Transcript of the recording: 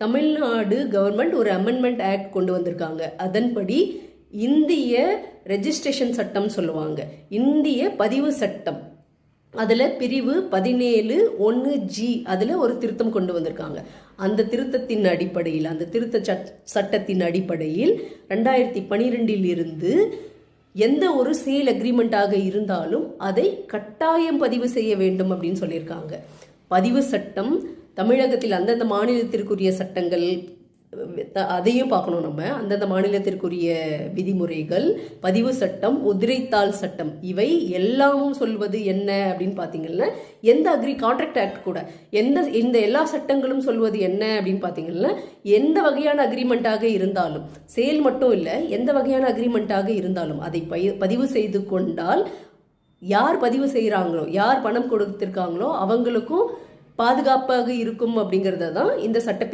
Tamil Nadu government ஒரு amendment act கொண்டு வந்திருக்காங்க. அதன்படி இந்திய ரெஜிஸ்ட்ரேஷன் சட்டம் சொல்லுவாங்க, இந்திய பதிவு சட்டம், அதில் பிரிவு 17(1)G அதில் ஒரு திருத்தம் கொண்டு வந்திருக்காங்க. அந்த திருத்தத்தின் அடிப்படையில், அந்த திருத்த சட்டத்தின் அடிப்படையில் 2012 இருந்து எந்த ஒரு சேல் அக்ரிமெண்ட்டாக இருந்தாலும் அதை கட்டாயம் பதிவு செய்ய வேண்டும் அப்படின்னு சொல்லியிருக்காங்க. பதிவு சட்டம் தமிழகத்தில் அந்தந்த மாநிலத்திற்குரிய சட்டங்கள் அதையும் பார்க்கணும். நம்ம அந்தந்த மாநிலத்திற்குரிய விதிமுறைகள், பதிவு சட்டம், உதிரைத்தாள் சட்டம், இவை எல்லாமும் சொல்வது என்ன அப்படின்னு பார்த்தீங்கன்னா, எந்த கான்ட்ராக்ட் ஆக்ட் கூட இந்த எல்லா சட்டங்களும் சொல்வது என்ன அப்படின்னு பார்த்தீங்கன்னா, எந்த வகையான அக்ரிமெண்ட்டாக இருந்தாலும், சேல் மட்டும் இல்லை, எந்த வகையான அக்ரிமெண்ட்டாக இருந்தாலும் அதை பதிவு செய்து கொண்டால் யார் பதிவு செய்கிறாங்களோ, யார் பணம் கொடுத்திருக்காங்களோ அவங்களுக்கும் பாதுகாப்பாக இருக்கும் அப்படிங்கிறத தான் இந்த சட்ட